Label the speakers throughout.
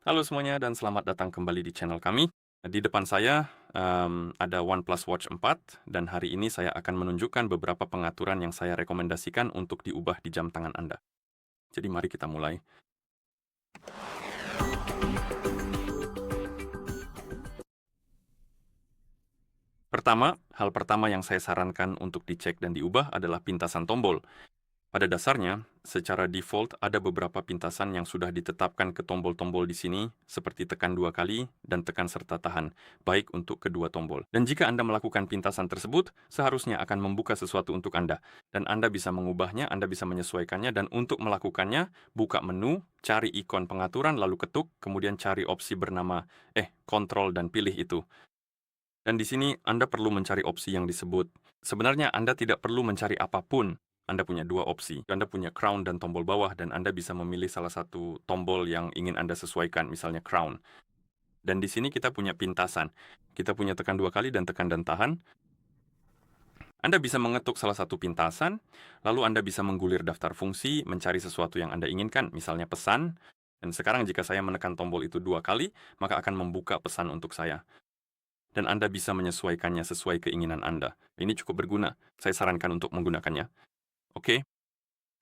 Speaker 1: Halo semuanya dan selamat datang kembali di channel kami. Di depan saya ada OnePlus Watch 4 dan hari ini saya akan menunjukkan beberapa pengaturan yang saya rekomendasikan untuk diubah di jam tangan Anda. Jadi mari kita mulai. Hal pertama yang saya sarankan untuk dicek dan diubah adalah pintasan tombol. Pada dasarnya, secara default ada beberapa pintasan yang sudah ditetapkan ke tombol-tombol di sini, seperti tekan 2 kali dan tekan serta tahan, baik untuk kedua tombol. Dan jika Anda melakukan pintasan tersebut, seharusnya akan membuka sesuatu untuk Anda. Dan Anda bisa mengubahnya, Anda bisa menyesuaikannya, dan untuk melakukannya, buka menu, cari ikon pengaturan, lalu ketuk, kemudian cari opsi bernama, kontrol dan pilih itu. Dan di sini Anda perlu mencari opsi yang disebut. Sebenarnya Anda tidak perlu mencari apapun. Anda punya dua opsi. Anda punya crown dan tombol bawah, dan Anda bisa memilih salah satu tombol yang ingin Anda sesuaikan, misalnya crown. Dan di sini kita punya pintasan. Kita punya tekan 2 kali dan tekan dan tahan. Anda bisa mengetuk salah satu pintasan, lalu Anda bisa menggulir daftar fungsi, mencari sesuatu yang Anda inginkan, misalnya pesan. Dan sekarang jika saya menekan tombol itu 2 kali, maka akan membuka pesan untuk saya. Dan Anda bisa menyesuaikannya sesuai keinginan Anda. Ini cukup berguna. Saya sarankan untuk menggunakannya. Oke.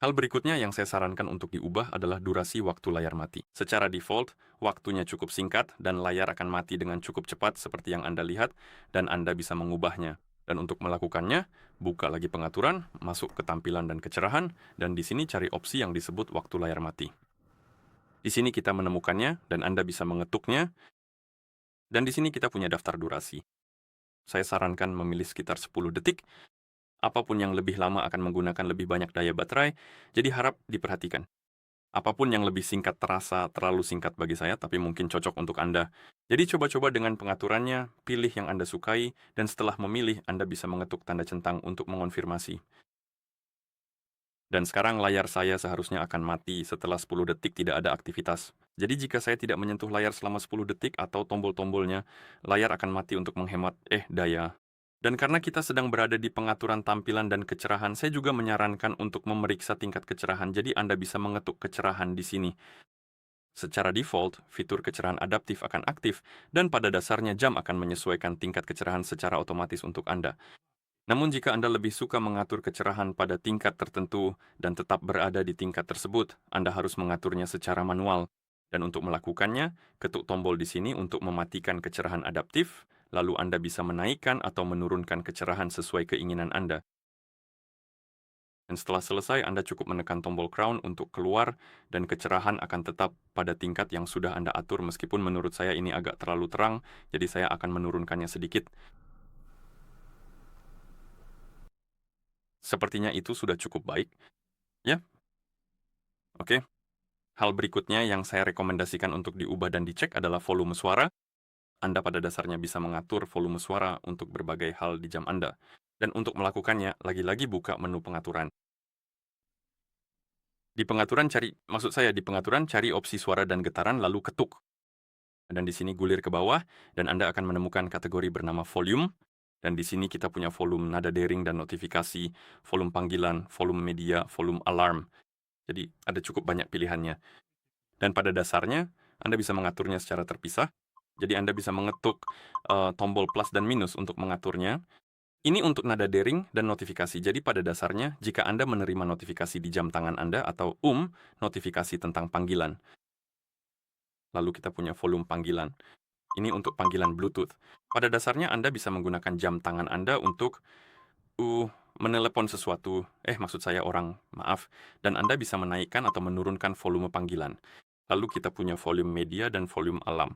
Speaker 1: Hal berikutnya yang saya sarankan untuk diubah adalah durasi waktu layar mati. Secara default, waktunya cukup singkat dan layar akan mati dengan cukup cepat seperti yang Anda lihat, dan Anda bisa mengubahnya. Dan untuk melakukannya, buka lagi pengaturan, masuk ke tampilan dan kecerahan, dan di sini cari opsi yang disebut waktu layar mati. Di sini kita menemukannya, dan Anda bisa mengetuknya, dan di sini kita punya daftar durasi. Saya sarankan memilih sekitar 10 detik. Apapun yang lebih lama akan menggunakan lebih banyak daya baterai, jadi harap diperhatikan. Apapun yang lebih singkat terasa terlalu singkat bagi saya, tapi mungkin cocok untuk Anda. Jadi coba-coba dengan pengaturannya, pilih yang Anda sukai, dan setelah memilih, Anda bisa mengetuk tanda centang untuk mengonfirmasi. Dan sekarang layar saya seharusnya akan mati setelah 10 detik tidak ada aktivitas. Jadi jika saya tidak menyentuh layar selama 10 detik atau tombol-tombolnya, layar akan mati untuk menghemat daya. Dan karena kita sedang berada di pengaturan tampilan dan kecerahan, saya juga menyarankan untuk memeriksa tingkat kecerahan. Jadi Anda bisa mengetuk kecerahan di sini. Secara default, fitur kecerahan adaptif akan aktif, dan pada dasarnya jam akan menyesuaikan tingkat kecerahan secara otomatis untuk Anda. Namun jika Anda lebih suka mengatur kecerahan pada tingkat tertentu dan tetap berada di tingkat tersebut, Anda harus mengaturnya secara manual. Dan untuk melakukannya, ketuk tombol di sini untuk mematikan kecerahan adaptif, lalu Anda bisa menaikkan atau menurunkan kecerahan sesuai keinginan Anda. Dan setelah selesai, Anda cukup menekan tombol crown untuk keluar, dan kecerahan akan tetap pada tingkat yang sudah Anda atur meskipun menurut saya ini agak terlalu terang, jadi saya akan menurunkannya sedikit. Sepertinya itu sudah cukup baik. Ya, oke. Hal berikutnya yang saya rekomendasikan untuk diubah dan dicek adalah volume suara. Anda pada dasarnya bisa mengatur volume suara untuk berbagai hal di jam Anda. Dan untuk melakukannya, lagi-lagi buka menu pengaturan. Di pengaturan cari opsi suara dan getaran lalu ketuk. Dan di sini gulir ke bawah, dan Anda akan menemukan kategori bernama volume. Dan di sini kita punya volume nada dering dan notifikasi, volume panggilan, volume media, volume alarm. Jadi ada cukup banyak pilihannya. Dan pada dasarnya, Anda bisa mengaturnya secara terpisah. Jadi Anda bisa mengetuk tombol plus dan minus untuk mengaturnya. Ini untuk nada dering dan notifikasi. Jadi pada dasarnya, jika Anda menerima notifikasi di jam tangan Anda atau notifikasi tentang panggilan. Lalu kita punya volume panggilan. Ini untuk panggilan Bluetooth. Pada dasarnya Anda bisa menggunakan jam tangan Anda untuk menelepon sesuatu, maksud saya orang, maaf. Dan Anda bisa menaikkan atau menurunkan volume panggilan. Lalu kita punya volume media dan volume alarm.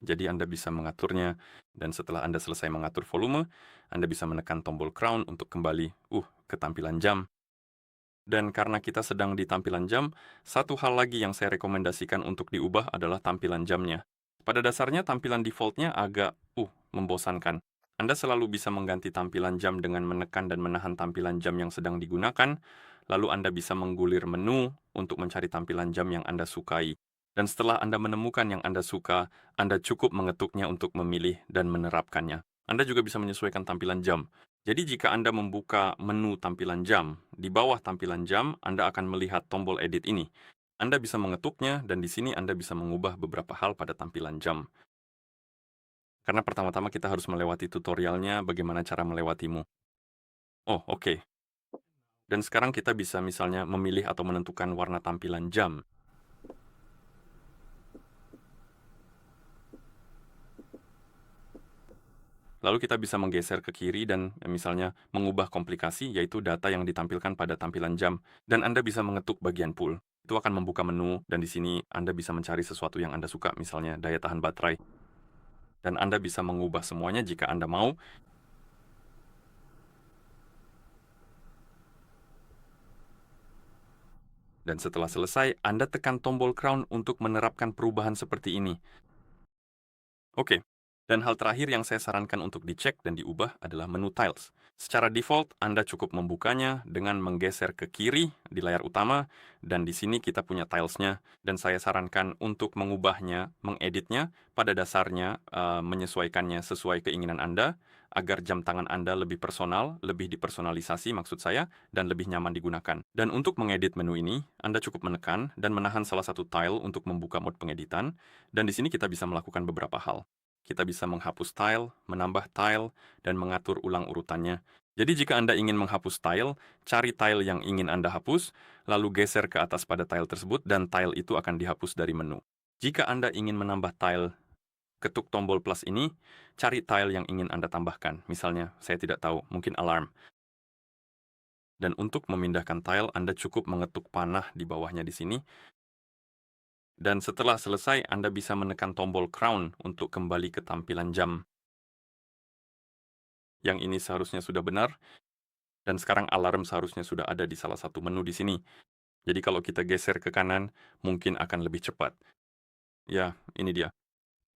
Speaker 1: Jadi Anda bisa mengaturnya, dan setelah Anda selesai mengatur volume, Anda bisa menekan tombol crown untuk kembali ke tampilan jam. Dan karena kita sedang di tampilan jam, satu hal lagi yang saya rekomendasikan untuk diubah adalah tampilan jamnya. Pada dasarnya tampilan defaultnya agak membosankan. Anda selalu bisa mengganti tampilan jam dengan menekan dan menahan tampilan jam yang sedang digunakan, lalu Anda bisa menggulir menu untuk mencari tampilan jam yang Anda sukai. Dan setelah Anda menemukan yang Anda suka, Anda cukup mengetuknya untuk memilih dan menerapkannya. Anda juga bisa menyesuaikan tampilan jam. Jadi jika Anda membuka menu tampilan jam, di bawah tampilan jam, Anda akan melihat tombol edit ini. Anda bisa mengetuknya, dan di sini Anda bisa mengubah beberapa hal pada tampilan jam. Karena pertama-tama kita harus melewati tutorialnya bagaimana cara melewatimu. Oh, oke. Dan sekarang kita bisa misalnya memilih atau menentukan warna tampilan jam. Lalu kita bisa menggeser ke kiri dan misalnya mengubah komplikasi, yaitu data yang ditampilkan pada tampilan jam. Dan Anda bisa mengetuk bagian pool. Itu akan membuka menu, dan di sini Anda bisa mencari sesuatu yang Anda suka, misalnya daya tahan baterai. Dan Anda bisa mengubah semuanya jika Anda mau. Dan setelah selesai, Anda tekan tombol crown untuk menerapkan perubahan seperti ini. Oke, dan hal terakhir yang saya sarankan untuk dicek dan diubah adalah menu tiles. Secara default, Anda cukup membukanya dengan menggeser ke kiri di layar utama, dan di sini kita punya tilesnya, dan saya sarankan untuk mengubahnya, mengeditnya, pada dasarnya menyesuaikannya sesuai keinginan Anda, agar jam tangan Anda lebih personal, lebih dipersonalisasi maksud saya, dan lebih nyaman digunakan. Dan untuk mengedit menu ini, Anda cukup menekan dan menahan salah satu tile untuk membuka mode pengeditan, dan di sini kita bisa melakukan beberapa hal. Kita bisa menghapus tile, menambah tile, dan mengatur ulang urutannya. Jadi jika Anda ingin menghapus tile, cari tile yang ingin Anda hapus, lalu geser ke atas pada tile tersebut, dan tile itu akan dihapus dari menu. Jika Anda ingin menambah tile, ketuk tombol plus ini, cari tile yang ingin Anda tambahkan. Misalnya, saya tidak tahu, mungkin alarm. Dan untuk memindahkan tile, Anda cukup mengetuk panah di bawahnya di sini. Dan setelah selesai, Anda bisa menekan tombol crown untuk kembali ke tampilan jam. Yang ini seharusnya sudah benar, dan sekarang alarm seharusnya sudah ada di salah satu menu di sini. Jadi kalau kita geser ke kanan, mungkin akan lebih cepat. Ya, ini dia.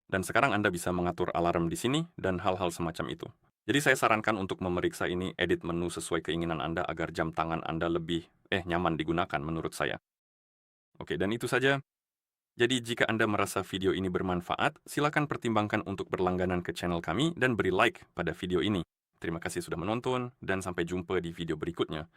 Speaker 1: Dan sekarang Anda bisa mengatur alarm di sini dan hal-hal semacam itu. Jadi saya sarankan untuk memeriksa ini edit menu sesuai keinginan Anda agar jam tangan Anda lebih nyaman digunakan menurut saya. Oke, dan itu saja. Jadi jika Anda merasa video ini bermanfaat, silakan pertimbangkan untuk berlangganan ke channel kami dan beri like pada video ini. Terima kasih sudah menonton, dan sampai jumpa di video berikutnya.